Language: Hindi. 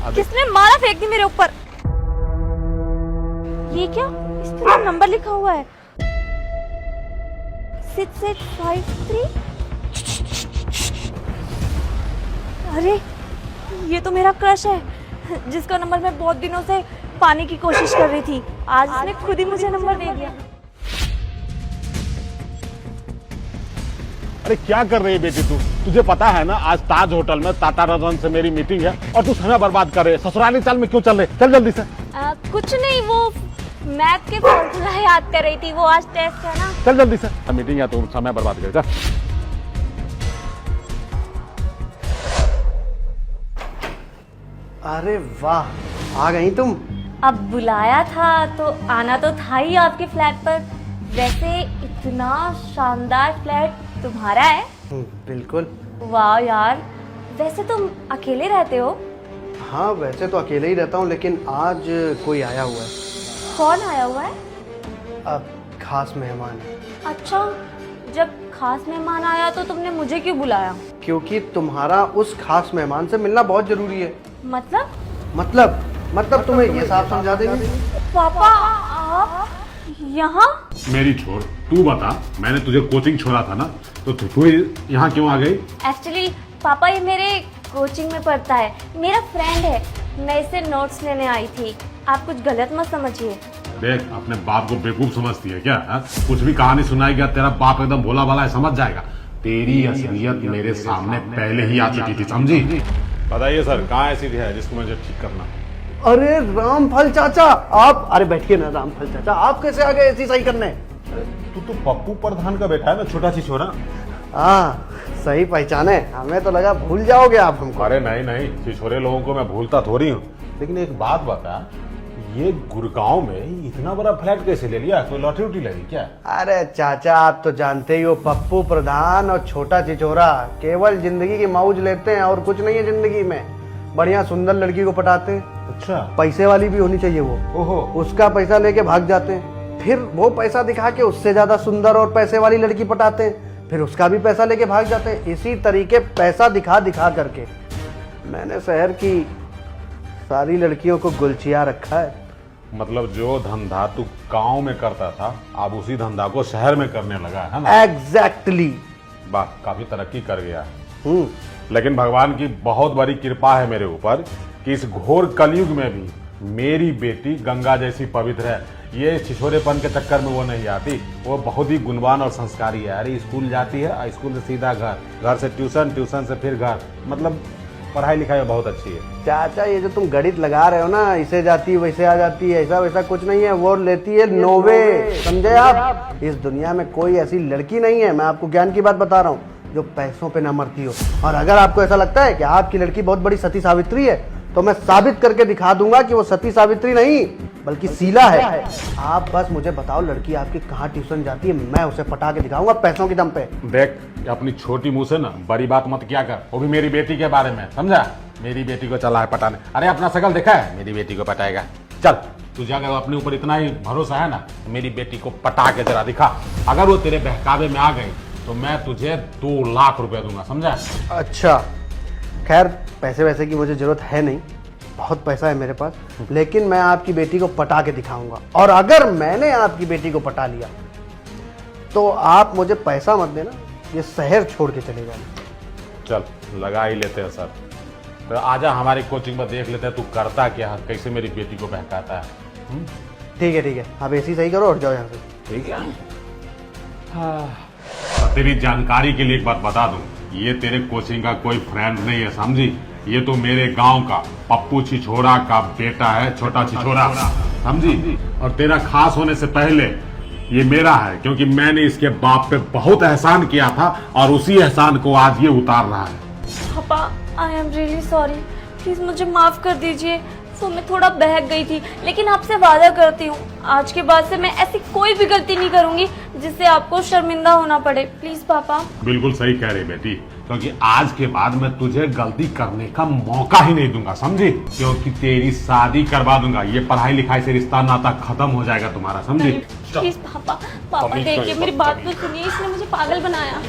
किसने माला फेंक दी मेरे ऊपर? ये क्या? इस पे तो नंबर लिखा हुआ है 6853। अरे ये तो मेरा क्रश है, जिसका नंबर मैं बहुत दिनों से पाने की कोशिश कर रही थी। आज इसने खुद ही मुझे नंबर दे दिया। अरे क्या कर रही है बेटी तू? तुझे पता है ना आज ताज होटल में टाटा रतन से मेरी मीटिंग है और तू समय बर्बाद कर रही है। ससुराली चाल में क्यों चल रही? चल जल्दी से। कुछ नहीं, वो मैथ के फॉर्मूला याद कर रही थी, वो आज टेस्ट है ना। चल जल्दी से, मीटिंग है तो समय बर्बाद कर। चल। अरे वाह, आ गई तुम। अब बुलाया था तो आना तो था ही आपके फ्लैट पर। वैसे इतना शानदार फ्लैट तुम्हारा है। बिल्कुल। वाह यार, वैसे तुम अकेले रहते हो? हाँ वैसे तो अकेले ही रहता हूँ, लेकिन आज कोई आया हुआ है। कौन आया हुआ है? अब खास मेहमान है। अच्छा, जब खास मेहमान आया तो तुमने मुझे क्यों बुलाया? क्योंकि तुम्हारा उस खास मेहमान से मिलना बहुत जरूरी है। मतलब तुम्हें ये साफ समझा देंगे। पापा आप यहाँ? मेरी छोड़, तू बता, मैंने तुझे कोचिंग छोड़ा था ना, तो तू यहाँ क्यों आ गई? एक्चुअली पापा ये मेरे कोचिंग में पढ़ता है, मेरा फ्रेंड है। मैं इससे नोट्स लेने आई थी, आप कुछ गलत मत समझिए। देख, अपने बाप को बेवकूफ समझती है क्या? कुछ भी कहानी सुनाएगा तेरा बाप एकदम भोला भाला है, समझ जाएगा। तेरी असलियत मेरे सामने पहले ही आ चुकी थी, समझी? बताइए सर, कहाँ ऐसी है जिसको मुझे ठीक करना? अरे रामफल चाचा, आप अरे बैठिए ना। रामफल चाचा, आप कैसे आ गए ऐसी सही करने? तू तो पप्पू प्रधान का बेटा है ना, छोटा छिछोरा। हाँ सही पहचाने, हमें तो लगा भूल जाओगे आप हमको। अरे नहीं, छिछोरे लोगों को मैं भूलता थोड़ी हूँ। लेकिन एक बात बता, ये गुड़गांव में इतना बड़ा फ्लैट कैसे ले लिया? कोई लॉटरी उटरी लगी क्या? अरे चाचा, आप तो जानते ही हो, पप्पू प्रधान और छोटा चिचोरा केवल जिंदगी की मौज लेते हैं और कुछ नहीं है जिंदगी में। बढ़िया सुंदर लड़की को पटाते हैं। अच्छा, पैसे वाली भी होनी चाहिए वो। ओहो। उसका पैसा लेके भाग जाते हैं, फिर वो पैसा दिखा के उससे ज्यादा सुंदर और पैसे वाली लड़की पटाते हैं, फिर उसका भी पैसा लेके भाग जाते हैं। इसी तरीके पैसा दिखा दिखा करके मैंने शहर की सारी लड़कियों को गुलचिया रखा है। मतलब जो धंधा तू गांव में करता था, अब उसी धंधा को शहर में करने लगा है ना? एग्जैक्टली। वाह, काफी तरक्की कर गया है। लेकिन भगवान की बहुत बड़ी कृपा है मेरे ऊपर कि इस घोर कलयुग में भी मेरी बेटी गंगा जैसी पवित्र है। ये छिछोरेपन के चक्कर में वो नहीं आती, वो बहुत ही गुणवान और संस्कारी है। अरे स्कूल जाती है, स्कूल से सीधा घर, घर से ट्यूशन, ट्यूशन से फिर घर। मतलब पढ़ाई लिखाई बहुत अच्छी है। चाचा, ये जो तुम गणित लगा रहे हो ना, इसे जाती वैसे आ जाती है, ऐसा वैसा कुछ नहीं है। वो लेती है 90, समझे आप? इस दुनिया में कोई ऐसी लड़की नहीं है, मैं आपको ज्ञान की बात बता रहा हूँ, जो पैसों पे ना मरती हो। और अगर आपको ऐसा लगता है कि आपकी लड़की बहुत बड़ी सती सावित्री है, तो मैं साबित करके दिखा दूंगा कि वो सती सावित्री नहीं बल्कि शीला है। आप बस मुझे बताओ, लड़की आपकी कहाँ ट्यूशन जाती है, मैं उसे पटा के दिखाऊंगा पैसों के दम पे। देख, अपनी छोटी मुंह से ना बड़ी बात मत किया कर, वो भी मेरी बेटी के बारे में, समझा? मेरी बेटी को चला है पटाने। अरे अपना शकल देखा है, मेरी बेटी को पटाएगा। चल, तुझे अगर अपने ऊपर इतना ही भरोसा है ना, तो मेरी बेटी को पटा के जरा दिखा। अगर वो तेरे बहकावे में आ गई तो मैं तुझे 2 लाख रुपए दूंगा, समझा? अच्छा, खैर पैसे वैसे की मुझे जरूरत है नहीं, बहुत पैसा है मेरे पास, लेकिन मैं आपकी बेटी को पटा के दिखाऊंगा। और अगर मैंने आपकी बेटी को पटा लिया तो आप मुझे पैसा मत देना, ये शहर छोड़ के चले जाना। चल, लगा ही लेते हैं सर। तो आजा हमारी कोचिंग में, देख लेते हैं तू करता क्या, कैसे मेरी बेटी को बहकाता है। ठीक है, आप ऐसी सही करो और जाओ यहाँ से। ठीक है। तेरी जानकारी के लिए एक बात बता दूं, ये तेरे कोचिंग का कोई फ्रेंड नहीं है, समझी? ये तो मेरे गांव का पप्पू छिछोरा का बेटा है, छोटा छिछोरा, समझी? और तेरा खास होने से पहले ये मेरा है, क्योंकि मैंने इसके बाप पे बहुत एहसान किया था और उसी एहसान को आज ये उतार रहा है। पापा, I am really sorry, please मुझे माफ कर दीजिए। तो मैं थोड़ा बहक गई थी, लेकिन आपसे वादा करती हूँ आज के बाद से मैं ऐसी कोई भी गलती नहीं करूंगी जिससे आपको शर्मिंदा होना पड़े। प्लीज पापा। बिल्कुल सही कह रही बेटी, क्योंकि आज के बाद मैं तुझे गलती करने का मौका ही नहीं दूंगा, समझी? क्योंकि तेरी शादी करवा दूंगा, ये पढ़ाई लिखाई से रिश्ता नाता खत्म हो जाएगा तुम्हारा, समझी? प्लीज पापा, पापा देखिए मेरी बात तो सुनिए, इसने मुझे पागल बनाया।